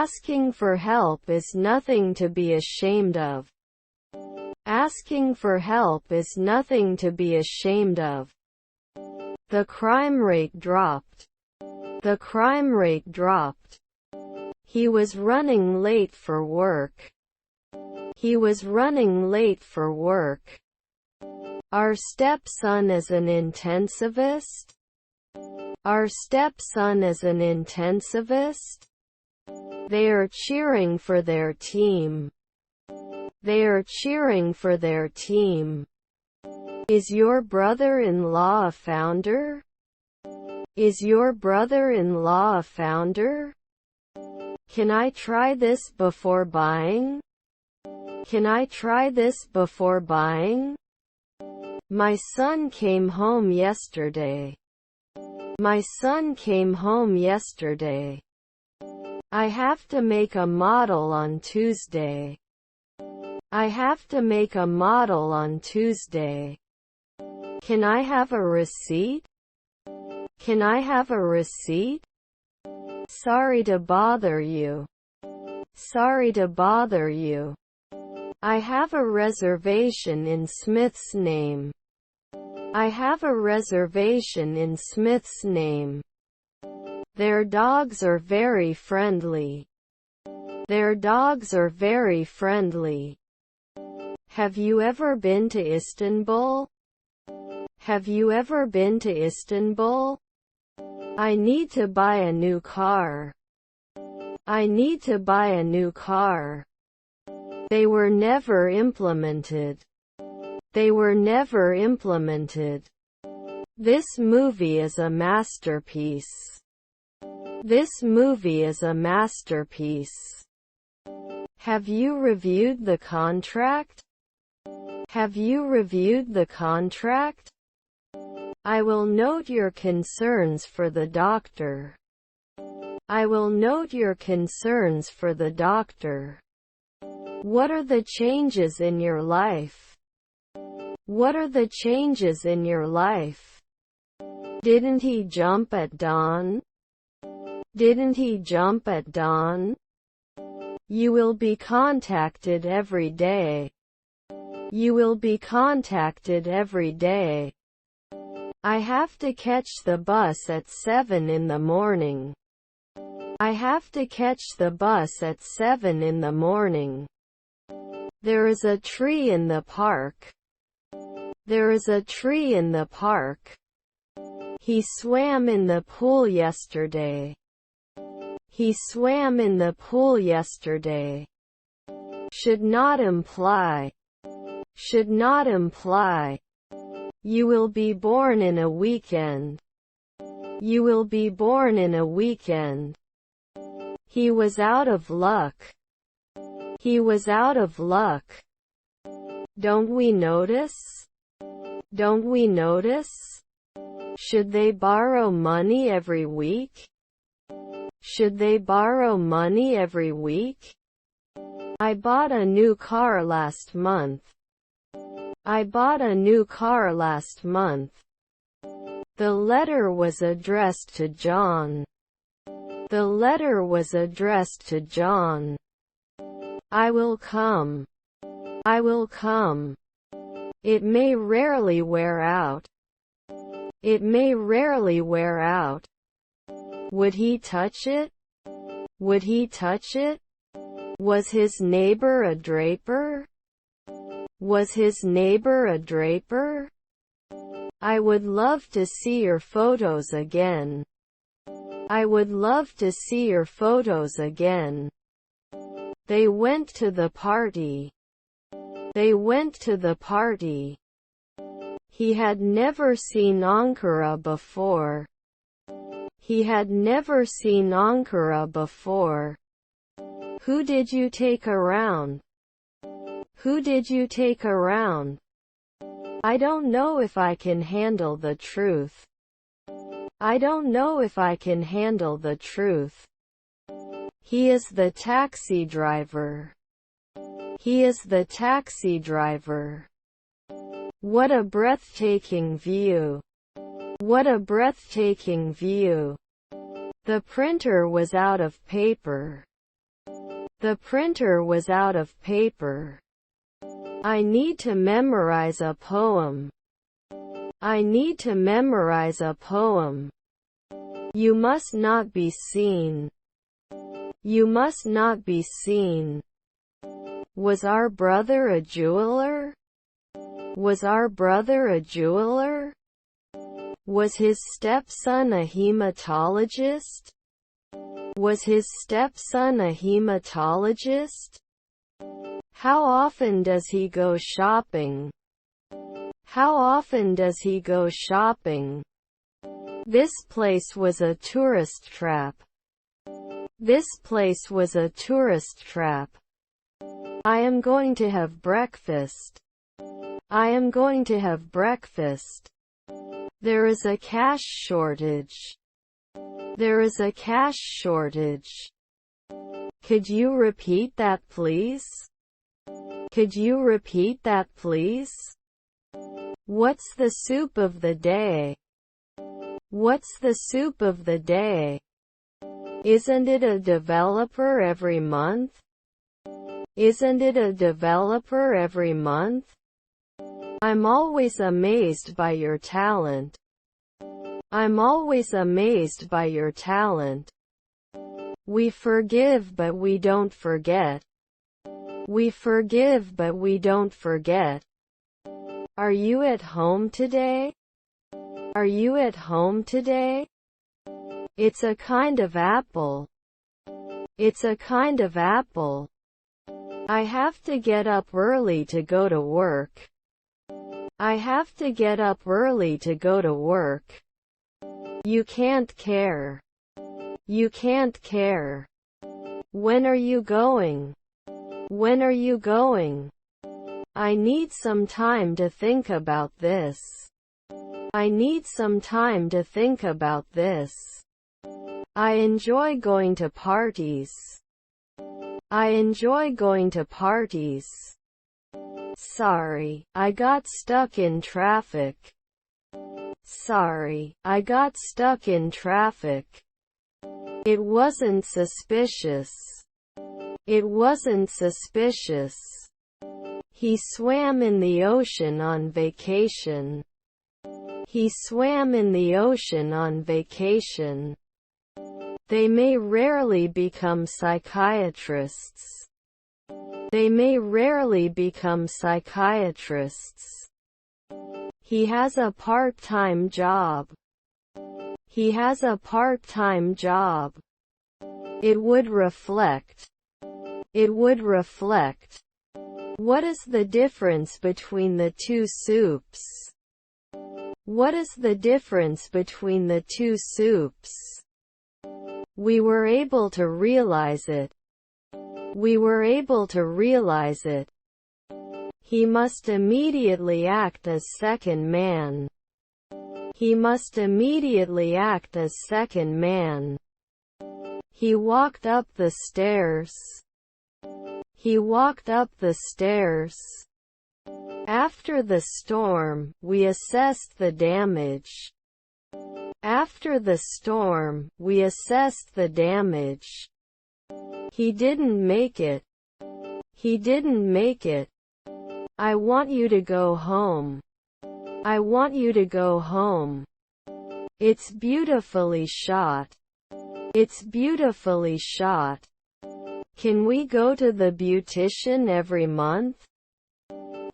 Asking for help is nothing to be ashamed of. Asking for help is nothing to be ashamed of. The crime rate dropped. The crime rate dropped. He was running late for work. He was running late for work. Our stepson is an intensivist. Our stepson is an intensivist. They are cheering for their team. They are cheering for their team. Is your brother-in-law a founder? Is your brother-in-law a founder? Can I try this before buying? Can I try this before buying? My son came home yesterday. My son came home yesterday. I have to make a model on Tuesday. I have to make a model on Tuesday. Can I have a receipt? Can I have a receipt? Sorry to bother you. Sorry to bother you. I have a reservation in Smith's name. I have a reservation in Smith's name. Their dogs are very friendly. Their dogs are very friendly. Have you ever been to Istanbul? Have you ever been to Istanbul? I need to buy a new car. I need to buy a new car. They were never implemented. They were never implemented. This movie is a masterpiece. This movie is a masterpiece. Have you reviewed the contract? Have you reviewed the contract? I will note your concerns for the doctor. I will note your concerns for the doctor. What are the changes in your life? What are the changes in your life? Didn't he jump at dawn? Didn't he jump at dawn? You will be contacted every day. You will be contacted every day. I have to catch the bus at 7 in the morning. I have to catch the bus at 7 in the morning. There is a tree in the park. There is a tree in the park. He swam in the pool yesterday. He swam in the pool yesterday. Should not imply. Should not imply. You will be born in a weekend. You will be born in a weekend. He was out of luck. He was out of luck. Don't we notice? Don't we notice? Should they borrow money every week? Should they borrow money every week? I bought a new car last month. I bought a new car last month. The letter was addressed to John. The letter was addressed to John. I will come. I will come. It may rarely wear out. It may rarely wear out. Would he touch it? Would he touch it? Was his neighbor a draper? Was his neighbor a draper? I would love to see your photos again. I would love to see your photos again. They went to the party. They went to the party. He had never seen Ankara before. He had never seen Ankara before. Who did you take around? Who did you take around? I don't know if I can handle the truth. I don't know if I can handle the truth. He is the taxi driver. He is the taxi driver. What a breathtaking view. What a breathtaking view. The printer was out of paper. The printer was out of paper. I need to memorize a poem. I need to memorize a poem. You must not be seen. You must not be seen. Was our brother a jeweler? Was our brother a jeweler? Was his stepson a hematologist? Was his stepson a hematologist? How often does he go shopping? How often does he go shopping? This place was a tourist trap. This place was a tourist trap. I am going to have breakfast. I am going to have breakfast. There is a cash shortage. There is a cash shortage. Could you repeat that, please? Could you repeat that, please? What's the soup of the day? What's the soup of the day? Isn't it a developer every month? Isn't it a developer every month? I'm always amazed by your talent. I'm always amazed by your talent. We forgive but we don't forget. We forgive but we don't forget. Are you at home today? Are you at home today? It's a kind of apple. It's a kind of apple. I have to get up early to go to work. I have to get up early to go to work. You can't care. You can't care. When are you going? When are you going? I need some time to think about this. I need some time to think about this. I enjoy going to parties. I enjoy going to parties. Sorry, I got stuck in traffic. Sorry, I got stuck in traffic. It wasn't suspicious. It wasn't suspicious. He swam in the ocean on vacation. He swam in the ocean on vacation. They may rarely become psychiatrists. They may rarely become psychiatrists. He has a part-time job. He has a part-time job. It would reflect. It would reflect. What is the difference between the two soups? What is the difference between the two soups? We were able to realize it. We were able to realize it. He must immediately act as second man. He must immediately act as second man. He walked up the stairs. He walked up the stairs. After the storm, we assessed the damage. After the storm, we assessed the damage. He didn't make it. He didn't make it. I want you to go home. I want you to go home. It's beautifully shot. It's beautifully shot. Can we go to the beautician every month?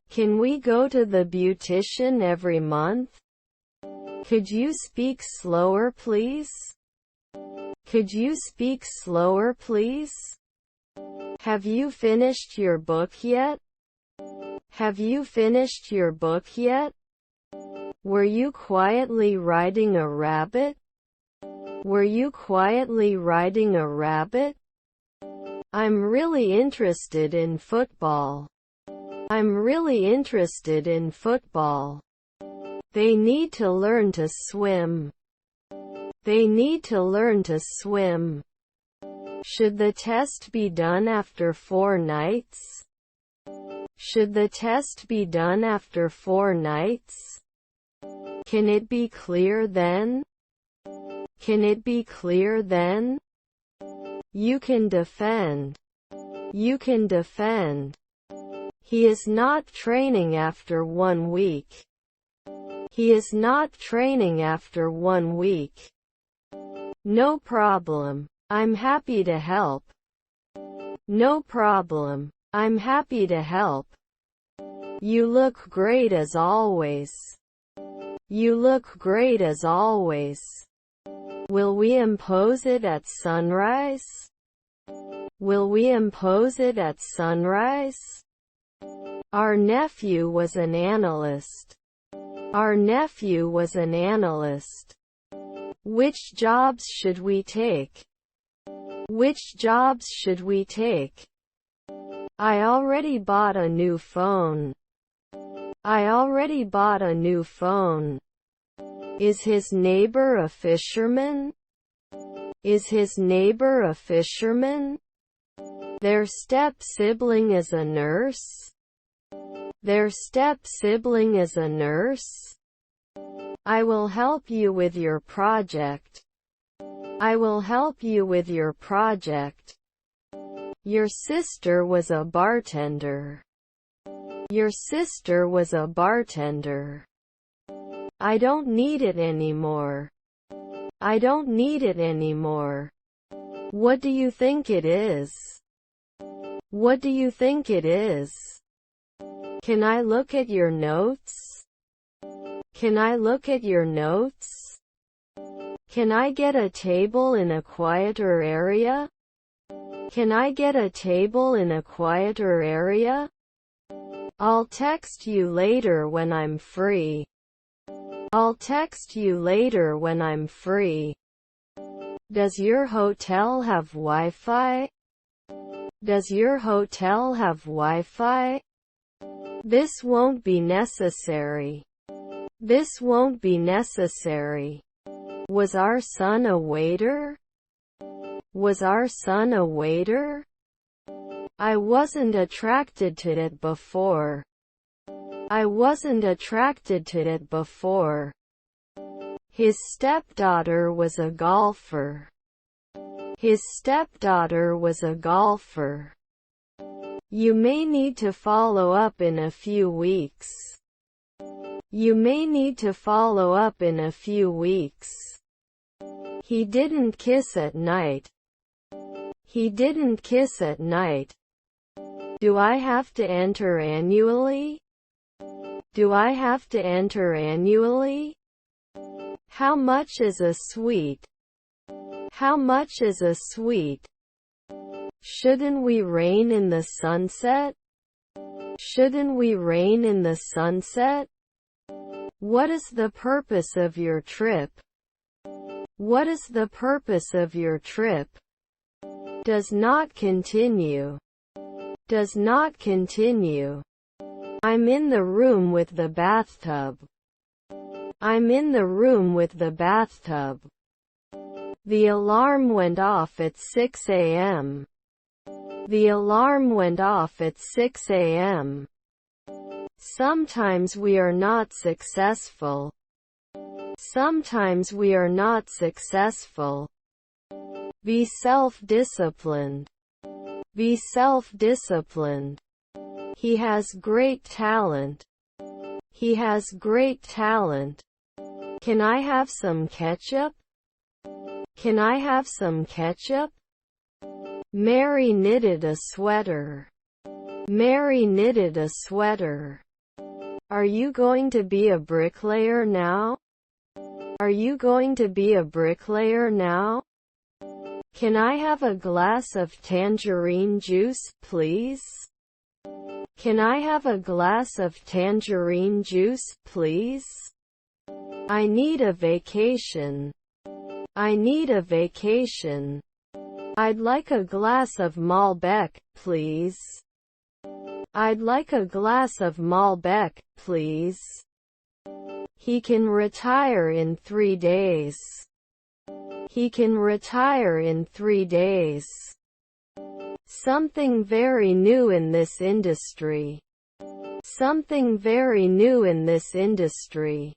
Can we go to the beautician every month? Could you speak slower, please? Could you speak slower, please? Have you finished your book yet? Have you finished your book yet? Were you quietly riding a rabbit? Were you quietly riding a rabbit? I'm really interested in football. I'm really interested in football. They need to learn to swim. They need to learn to swim. Should the test be done after 4 nights? Should the test be done after 4 nights? Can it be clear then? Can it be clear then? You can defend. You can defend. He is not training after 1 week. He is not training after 1 week. No problem. I'm happy to help. No problem. I'm happy to help. You look great as always. You look great as always. Will we impose it at sunrise? Will we impose it at sunrise? Our nephew was an analyst. Our nephew was an analyst. Which jobs should we take? Which jobs should we take? I already bought a new phone. I already bought a new phone. Is his neighbor a fisherman? Is his neighbor a fisherman? Their step-sibling is a nurse. Their step-sibling is a nurse. I will help you with your project. I will help you with your project. Your sister was a bartender. Your sister was a bartender. I don't need it anymore. I don't need it anymore. What do you think it is? What do you think it is? Can I look at your notes? Can I look at your notes? Can I get a table in a quieter area? Can I get a table in a quieter area? I'll text you later when I'm free. I'll text you later when I'm free. Does your hotel have Wi-Fi? Does your hotel have Wi-Fi? This won't be necessary. This won't be necessary. Was our son a waiter? Was our son a waiter? I wasn't attracted to it before. I wasn't attracted to it before. His stepdaughter was a golfer. His stepdaughter was a golfer. You may need to follow up in a few weeks. You may need to follow up in a few weeks. He didn't kiss at night. He didn't kiss at night. Do I have to enter annually? Do I have to enter annually? How much is a suite? How much is a suite? Shouldn't we rain in the sunset? Shouldn't we rain in the sunset? What is the purpose of your trip? What is the purpose of your trip? Does not continue. Does not continue. I'm in the room with the bathtub. I'm in the room with the bathtub. The alarm went off at 6 a.m. The alarm went off at 6 a.m. Sometimes we are not successful. Sometimes we are not successful. Be self-disciplined. Be self-disciplined. He has great talent. He has great talent. Can I have some ketchup? Can I have some ketchup? Mary knitted a sweater. Mary knitted a sweater. Are you going to be a bricklayer now? Are you going to be a bricklayer now? Can I have a glass of tangerine juice, please? Can I have a glass of tangerine juice, please? I need a vacation. I need a vacation. I'd like a glass of Malbec, please. I'd like a glass of Malbec, please. He can retire in 3 days. He can retire in 3 days. Something very new in this industry. Something very new in this industry.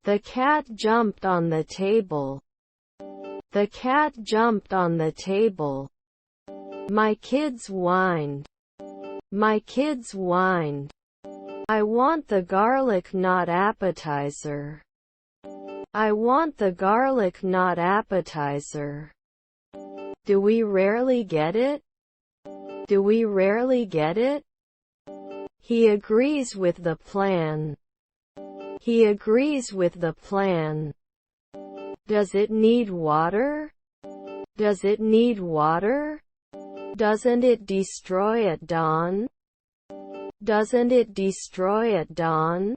The cat jumped on the table. The cat jumped on the table. My kids whined. My kids whined. I want the garlic knot appetizer. I want the garlic knot appetizer. Do we rarely get it? Do we rarely get it? He agrees with the plan. He agrees with the plan. Does it need water? Does it need water? Doesn't it destroy at dawn? Doesn't it destroy at dawn?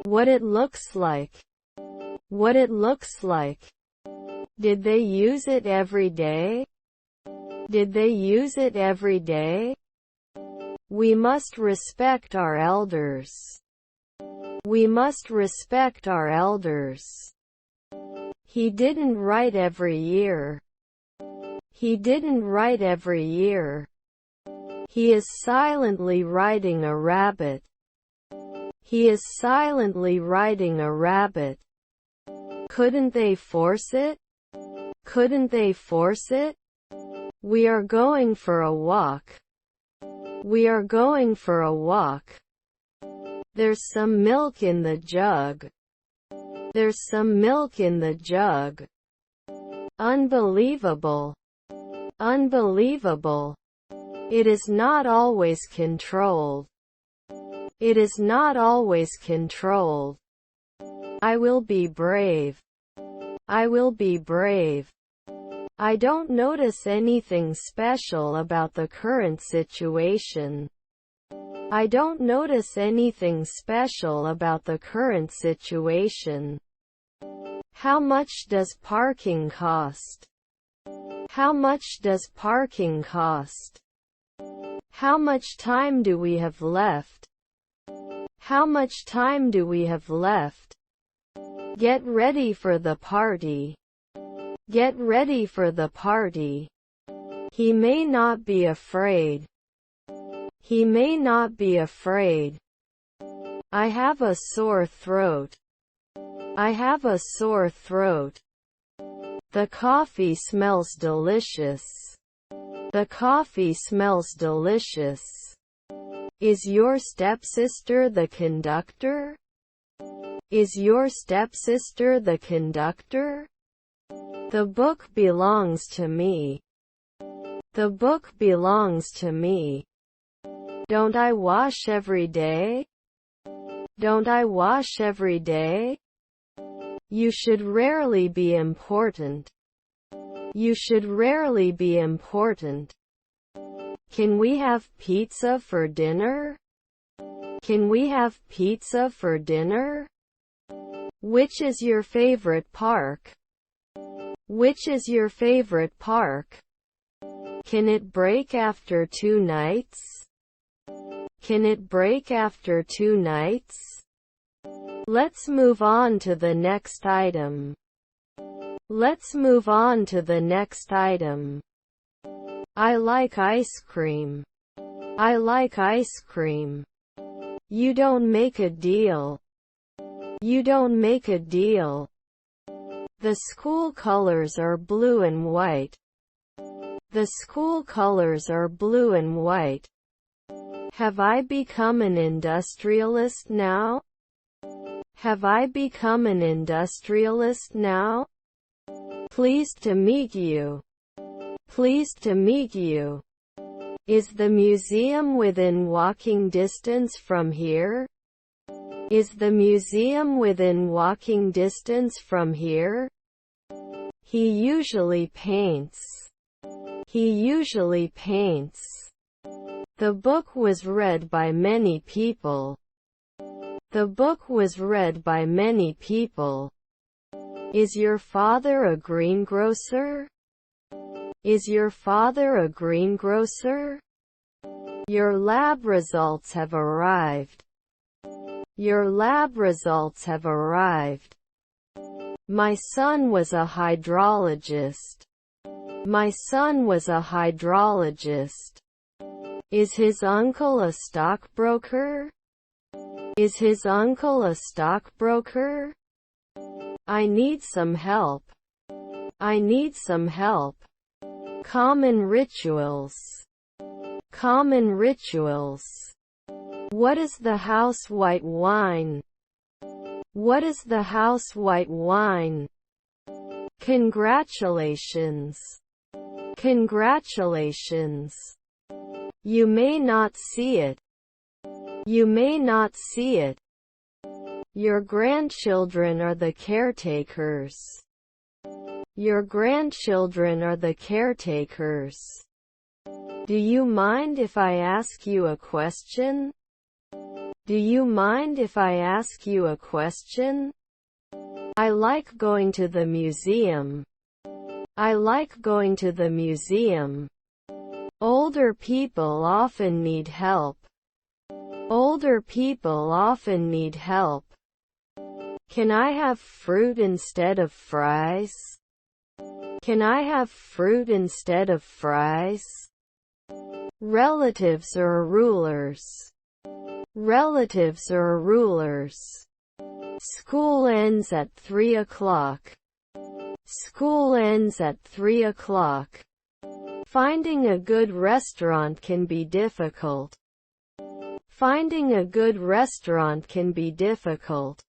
What it looks like. What it looks like. Did they use it every day? Did they use it every day? We must respect our elders. We must respect our elders. He didn't write every year. He didn't write every year. He is silently riding a rabbit. He is silently riding a rabbit. Couldn't they force it? Couldn't they force it? We are going for a walk. We are going for a walk. There's some milk in the jug. There's some milk in the jug. Unbelievable. Unbelievable. It is not always controlled. It is not always controlled. I will be brave. I will be brave. I don't notice anything special about the current situation. I don't notice anything special about the current situation. How much does parking cost? How much does parking cost? How much time do we have left? How much time do we have left? Get ready for the party. Get ready for the party. He may not be afraid. He may not be afraid. I have a sore throat. I have a sore throat. The coffee smells delicious. The coffee smells delicious. Is your stepsister the conductor? Is your stepsister the conductor? The book belongs to me. The book belongs to me. Don't I wash every day? Don't I wash every day? You should rarely be important. You should rarely be important. Can we have pizza for dinner? Can we have pizza for dinner? Which is your favorite park? Which is your favorite park? Can it break after 2 nights? Can it break after 2 nights? Let's move on to the next item. Let's move on to the next item. I like ice cream. I like ice cream. You don't make a deal. You don't make a deal. The school colors are blue and white. The school colors are blue and white. Have I become an industrialist now? Have I become an industrialist now? Pleased to meet you. Pleased to meet you. Is the museum within walking distance from here? Is the museum within walking distance from here? He usually paints. He usually paints. The book was read by many people. The book was read by many people. Is your father a greengrocer? Is your father a greengrocer? Your lab results have arrived. Your lab results have arrived. My son was a hydrologist. My son was a hydrologist. Is his uncle a stockbroker? Is his uncle a stockbroker? I need some help. I need some help. Common rituals. Common rituals. What is the house white wine? What is the house white wine? Congratulations. Congratulations. You may not see it. You may not see it. Your grandchildren are the caretakers. Your grandchildren are the caretakers. Do you mind if I ask you a question? Do you mind if I ask you a question? I like going to the museum. I like going to the museum. Older people often need help. Older people often need help. Can I have fruit instead of fries? Can I have fruit instead of fries? Relatives are rulers. Relatives are rulers. School ends at 3 o'clock. School ends at 3 o'clock. Finding a good restaurant can be difficult. Finding a good restaurant can be difficult.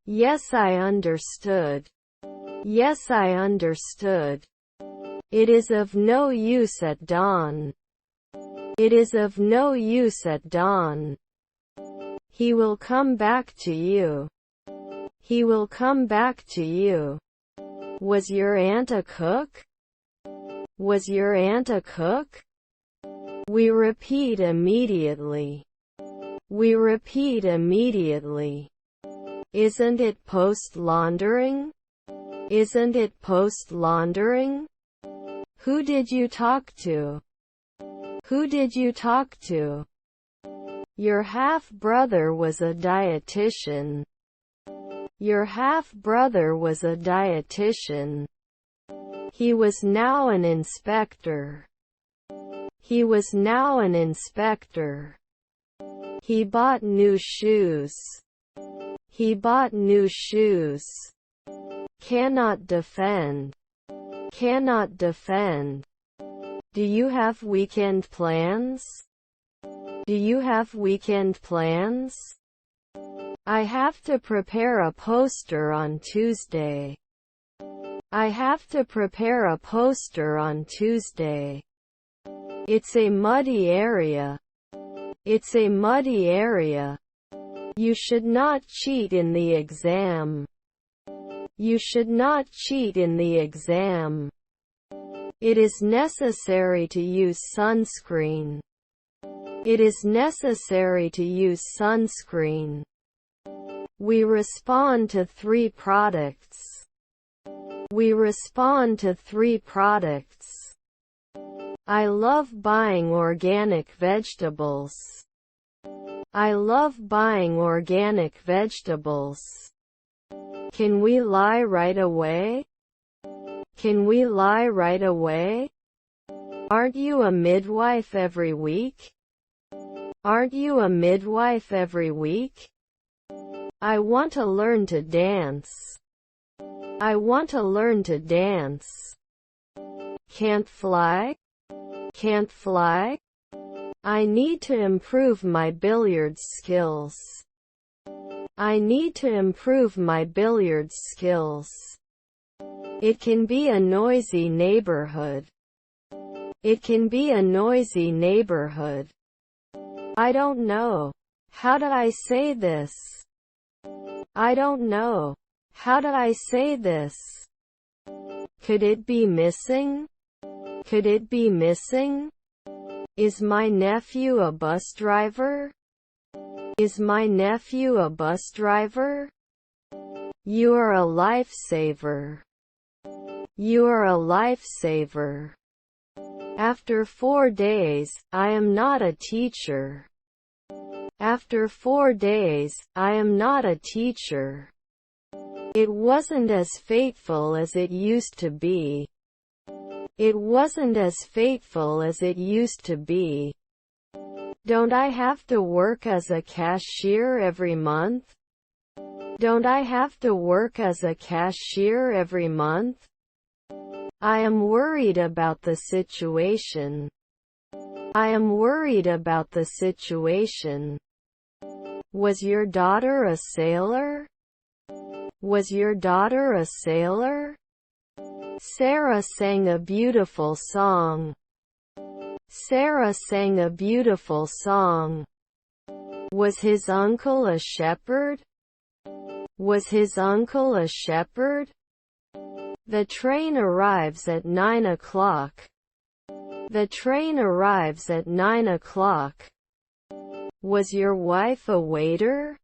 Yes, I understood. Yes, I understood. It is of no use at dawn. It is of no use at dawn. He will come back to you. He will come back to you. Was your aunt a cook? Was your aunt a cook? We repeat immediately. We repeat immediately. Isn't it post-laundering? Isn't it post-laundering? Who did you talk to? Who did you talk to? Your half-brother was a dietitian. Your half-brother was a dietitian. He was now an inspector. He was now an inspector. He bought new shoes. He bought new shoes. Cannot defend. Cannot defend. Do you have weekend plans? Do you have weekend plans? I have to prepare a poster on Tuesday. I have to prepare a poster on Tuesday. It's a muddy area. It's a muddy area. You should not cheat in the exam. You should not cheat in the exam. It is necessary to use sunscreen. It is necessary to use sunscreen. We respond to 3 products. We respond to 3 products. I love buying organic vegetables. I love buying organic vegetables. Can we lie right away? Can we lie right away? Aren't you a midwife every week? Aren't you a midwife every week? I want to learn to dance. I want to learn to dance. Can't fly? Can't fly? I need to improve my billiards skills. I need to improve my billiards skills. It can be a noisy neighborhood. It can be a noisy neighborhood. I don't know. How did I say this? I don't know. How did I say this? Could it be missing? Could it be missing? Is my nephew a bus driver? Is my nephew a bus driver? You are a lifesaver. You are a lifesaver. After 4 days, I am not a teacher. After 4 days, I am not a teacher. It wasn't as fateful as it used to be. It wasn't as fateful as it used to be. Don't I have to work as a cashier every month? Don't I have to work as a cashier every month? I am worried about the situation. I am worried about the situation. Was your daughter a sailor? Was your daughter a sailor? Sarah sang a beautiful song. Sarah sang a beautiful song. Was his uncle a shepherd? Was his uncle a shepherd? The train arrives at 9 o'clock. The train arrives at 9 o'clock. Was your wife a waiter?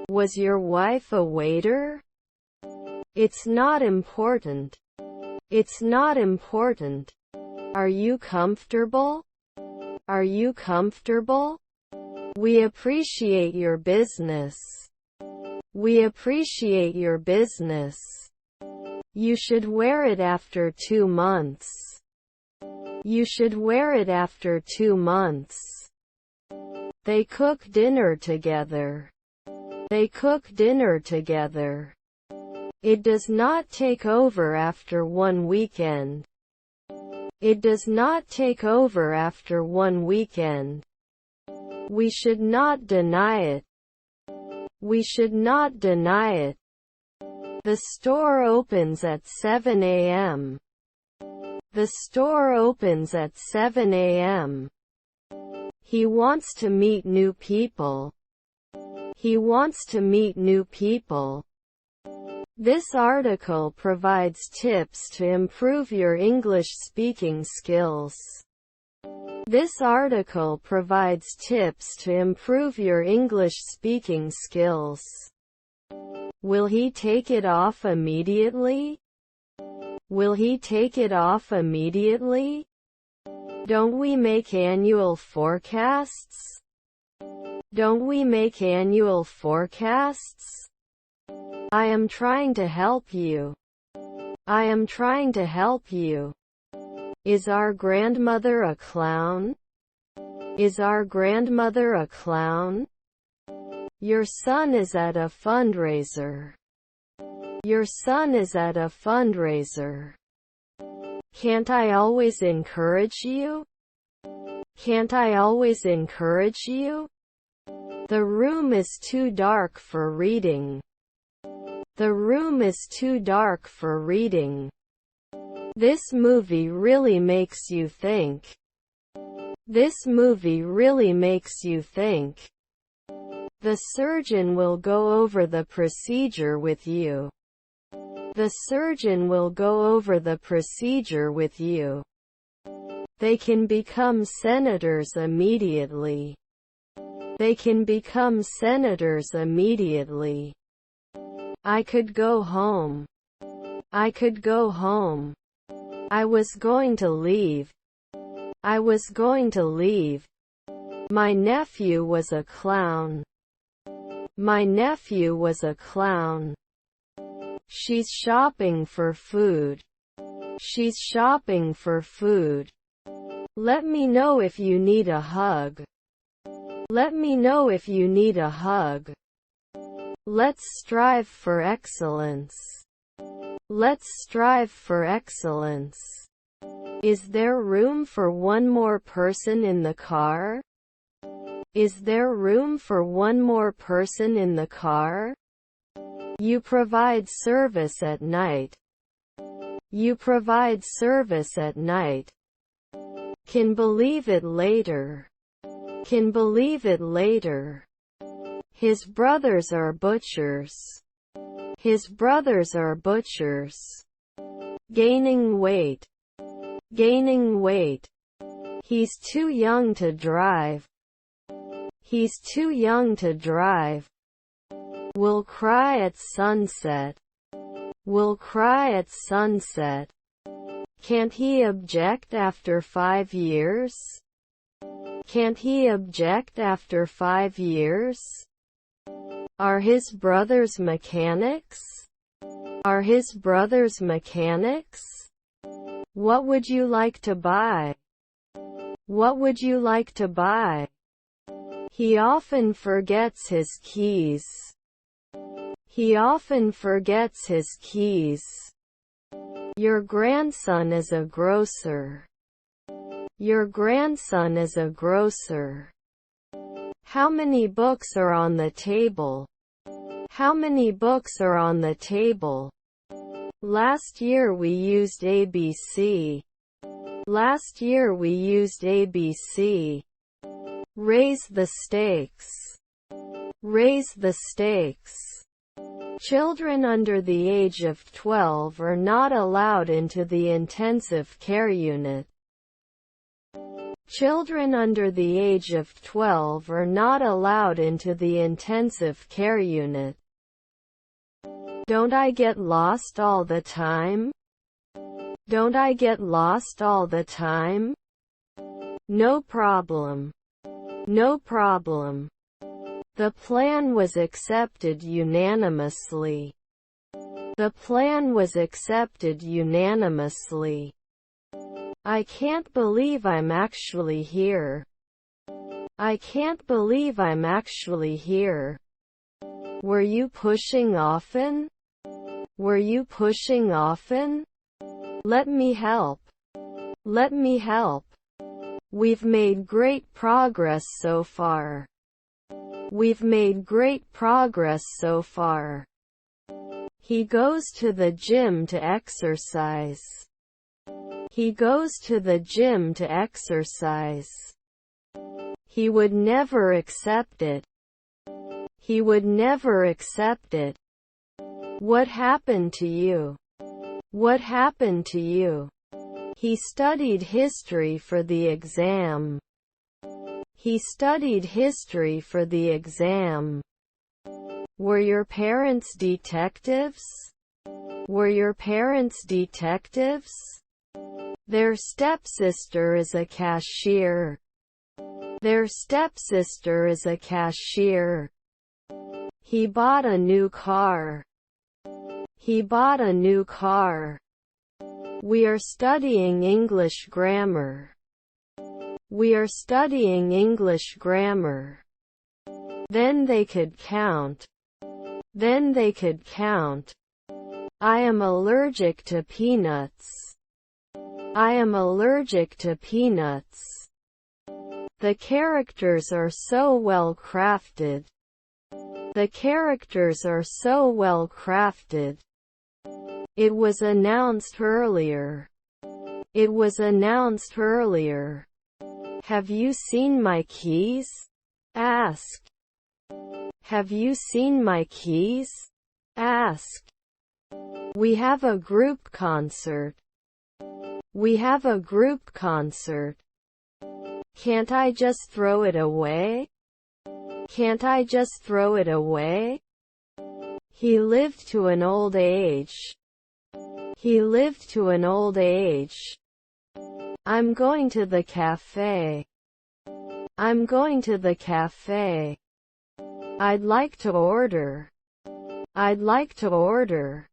Was your wife a waiter? It's not important. It's not important. Are you comfortable? Are you comfortable? We appreciate your business. We appreciate your business. You should wear it after 2 months. You should wear it after 2 months. They cook dinner together. They cook dinner together. It does not take over after 1 weekend. It does not take over after 1 weekend. We should not deny it. We should not deny it. The store opens at 7 a.m. The store opens at 7 a.m. He wants to meet new people. He wants to meet new people. This article provides tips to improve your English speaking skills. This article provides tips to improve your English speaking skills. Will he take it off immediately? Will he take it off immediately? Don't we make annual forecasts? Don't we make annual forecasts? I am trying to help you. I am trying to help you. Is our grandmother a clown? Is our grandmother a clown? Your son is at a fundraiser. Your son is at a fundraiser. Can't I always encourage you? Can't I always encourage you? The room is too dark for reading. The room is too dark for reading. This movie really makes you think. This movie really makes you think. The surgeon will go over the procedure with you. The surgeon will go over the procedure with you. They can become senators immediately. They can become senators immediately. I could go home. I could go home. I was going to leave. I was going to leave. My nephew was a clown. My nephew was a clown. She's shopping for food. She's shopping for food. Let me know if you need a hug. Let me know if you need a hug. Let's strive for excellence. Let's strive for excellence. Is there room for one more person in the car? Is there room for one more person in the car? You provide service at night. You provide service at night. Can believe it later. Can believe it later. His brothers are butchers. His brothers are butchers. Gaining weight. Gaining weight. He's too young to drive. He's too young to drive. We'll cry at sunset. We'll cry at sunset. Can't he object after 5 years? Can't he object after 5 years? Are his brothers mechanics? Are his brothers mechanics? What would you like to buy? What would you like to buy? He often forgets his keys. He often forgets his keys. Your grandson is a grocer. Your grandson is a grocer. How many books are on the table? How many books are on the table? Last year we used ABC. Last year we used ABC. Raise the stakes. Raise the stakes. Children under the age of 12 are not allowed into the intensive care unit. Children under the age of 12 are not allowed into the intensive care unit. Don't I get lost all the time? Don't I get lost all the time? No problem. No problem. The plan was accepted unanimously. The plan was accepted unanimously. I can't believe I'm actually here. I can't believe I'm actually here. Were you pushing often? Were you pushing often? Let me help. Let me help. We've made great progress so far. We've made great progress so far. He goes to the gym to exercise. He goes to the gym to exercise. He would never accept it. He would never accept it. What happened to you? What happened to you? He studied history for the exam. He studied history for the exam. Were your parents detectives? Were your parents detectives? Their stepsister is a cashier. Their stepsister is a cashier. He bought a new car. He bought a new car. We are studying English grammar. We are studying English grammar. Then they could count. Then they could count. I am allergic to peanuts. I am allergic to peanuts. The characters are so well crafted. The characters are so well crafted. It was announced earlier. It was announced earlier. Have you seen my keys? Ask. Have you seen my keys? Ask. We have a group concert. We have a group concert. Can't I just throw it away? Can't I just throw it away? He lived to an old age. He lived to an old age. I'm going to the cafe. I'm going to the cafe. I'd like to order. I'd like to order.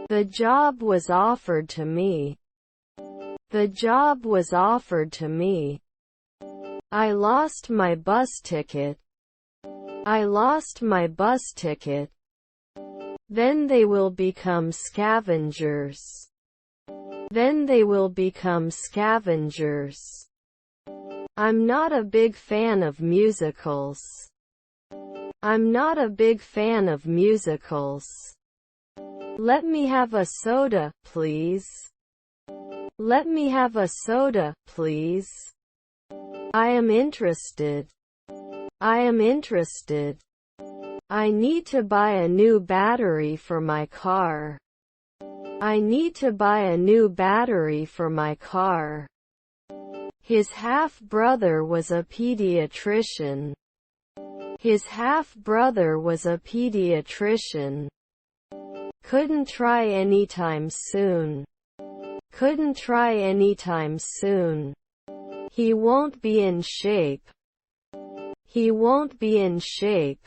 The job was offered to me. The job was offered to me. I lost my bus ticket. I lost my bus ticket. Then they will become scavengers. Then they will become scavengers. I'm not a big fan of musicals. I'm not a big fan of musicals. Let me have a soda, please. Let me have a soda, please. I am interested. I am interested. I need to buy a new battery for my car. I need to buy a new battery for my car. His half-brother was a pediatrician. His half-brother was a pediatrician. Couldn't try anytime soon. Couldn't try anytime soon. He won't be in shape. He won't be in shape.